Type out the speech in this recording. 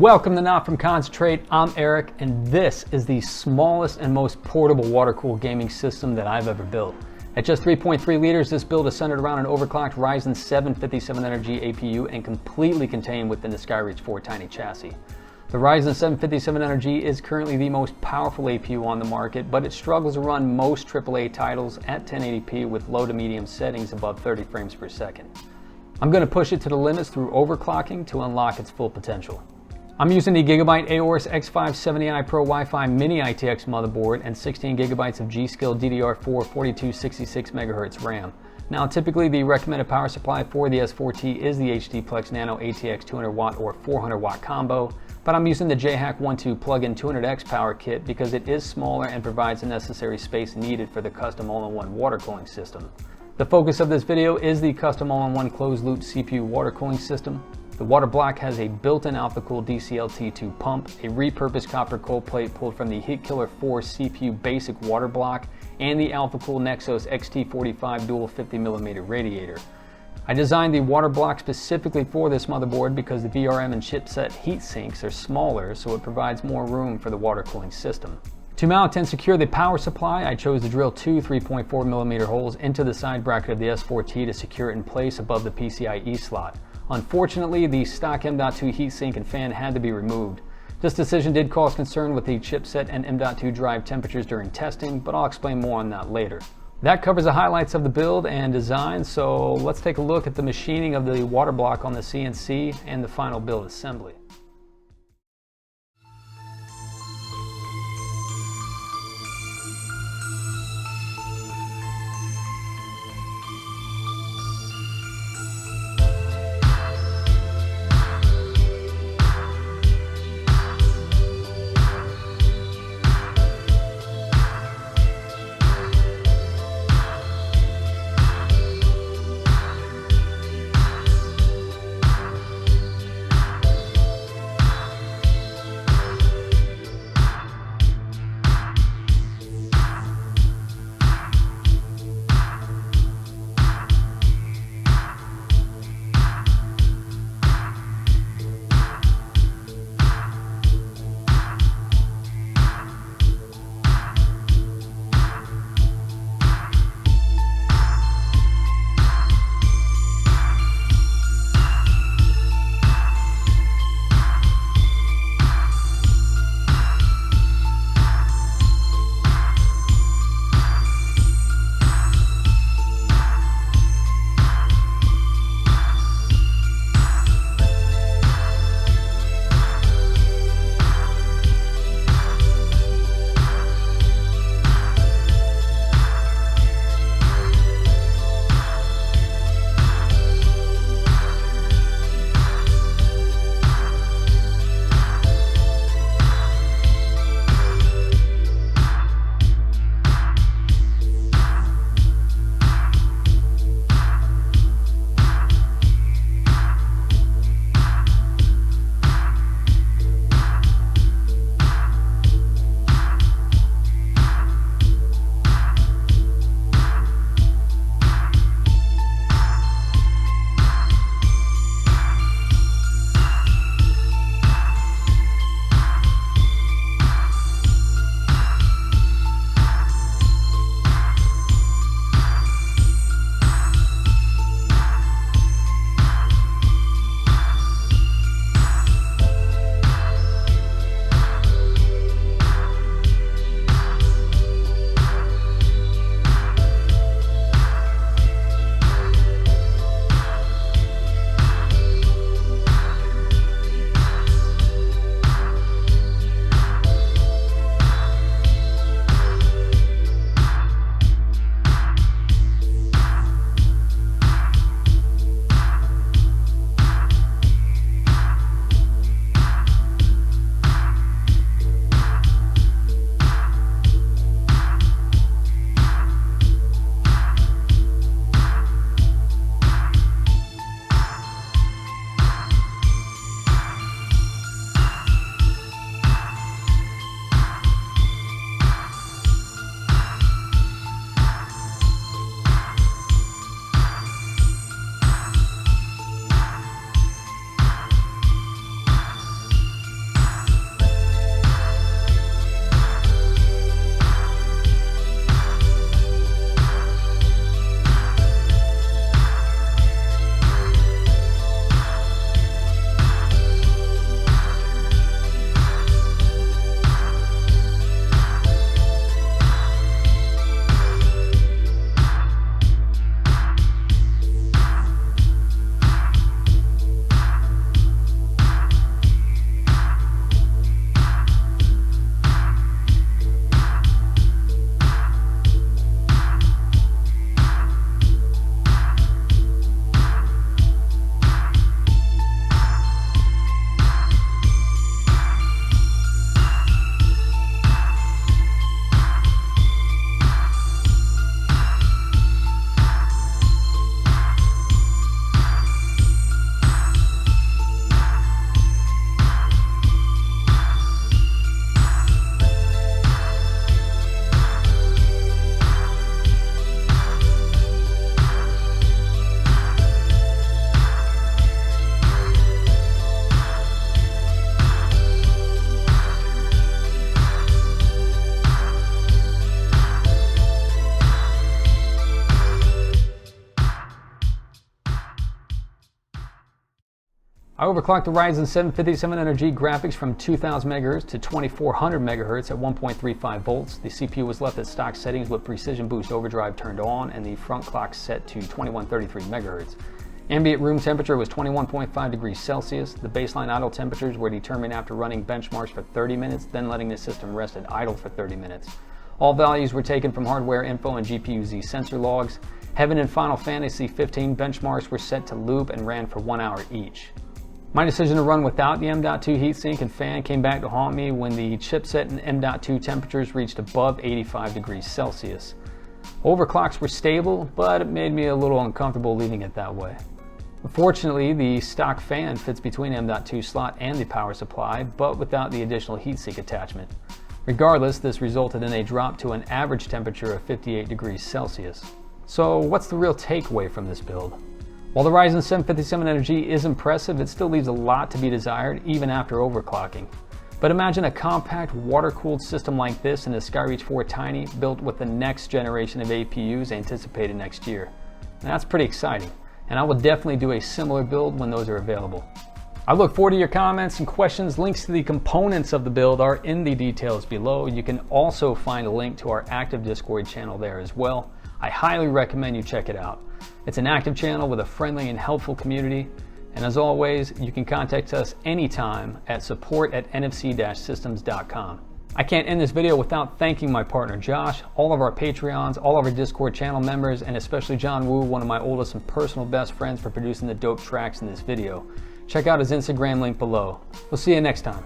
Welcome to Not From Concentrate. I'm Eric, and this is the smallest and most portable water-cooled gaming system that I've ever built. At just 3.3 liters, this build is centered around an overclocked Ryzen 7 57 Energy APU and completely contained within the Skyreach 4 tiny chassis. The Ryzen 7 57 Energy is currently the most powerful APU on the market, but it struggles to run most AAA titles at 1080p with low to medium settings above 30 frames per second. I'm going to push it to the limits through overclocking to unlock its full potential. I'm using the Gigabyte Aorus X570i Pro Wi-Fi Mini ITX motherboard and 16 gigabytes of G.Skill DDR4 4266 MHz RAM. Now, typically the recommended power supply for the S4T is the HD Plex Nano ATX 200 watt or 400 watt combo, but I'm using the JHack12 plug-in 200X power kit because it is smaller and provides the necessary space needed for the custom all-in-one water cooling system. The focus of this video is the custom all-in-one closed-loop CPU water cooling system. The water block has a built-in AlphaCool DCLT2 pump, a repurposed copper cold plate pulled from the Heatkiller 4 CPU basic water block, and the AlphaCool Nexos XT45 dual 50mm radiator. I designed the water block specifically for this motherboard because the VRM and chipset heat sinks are smaller, so it provides more room for the water cooling system. To mount and secure the power supply, I chose to drill two 3.4mm holes into the side bracket of the S4T to secure it in place above the PCIe slot. Unfortunately, the stock M.2 heatsink and fan had to be removed. This decision did cause concern with the chipset and M.2 drive temperatures during testing, but I'll explain more on that later. That covers the highlights of the build and design, so let's take a look at the machining of the water block on the CNC and the final build assembly. I overclocked the Ryzen 7 5700G graphics from 2000 MHz to 2400 MHz at 1.35 volts. The CPU was left at stock settings with Precision Boost Overdrive turned on and the front clock set to 2133 MHz. Ambient room temperature was 21.5 degrees Celsius. The baseline idle temperatures were determined after running benchmarks for 30 minutes, then letting the system rest at idle for 30 minutes. All values were taken from hardware info and GPU-Z sensor logs. Heaven and Final Fantasy 15 benchmarks were set to loop and ran for 1 hour each. My decision to run without the M.2 heatsink and fan came back to haunt me when the chipset and M.2 temperatures reached above 85 degrees Celsius. Overclocks were stable, but it made me a little uncomfortable leaving it that way. Fortunately, the stock fan fits between M.2 slot and the power supply, but without the additional heatsink attachment. Regardless, this resulted in a drop to an average temperature of 58 degrees Celsius. So what's the real takeaway from this build? While the Ryzen 7 5700G is impressive, it still leaves a lot to be desired even after overclocking. But imagine a compact water-cooled system like this in the Skyreach 4 Tiny built with the next generation of APUs anticipated next year. And that's pretty exciting, and I will definitely do a similar build when those are available. I look forward to your comments and questions. Links to the components of the build are in the details below. You can also find a link to our active Discord channel there as well. I highly recommend you check it out. It's an active channel with a friendly and helpful community. And as always, you can contact us anytime at support@nfc-systems.com. I can't end this video without thanking my partner Josh, all of our Patreons, all of our Discord channel members, and especially John Woo, one of my oldest and personal best friends, for producing the dope tracks in this video. Check out his Instagram link below. We'll see you next time.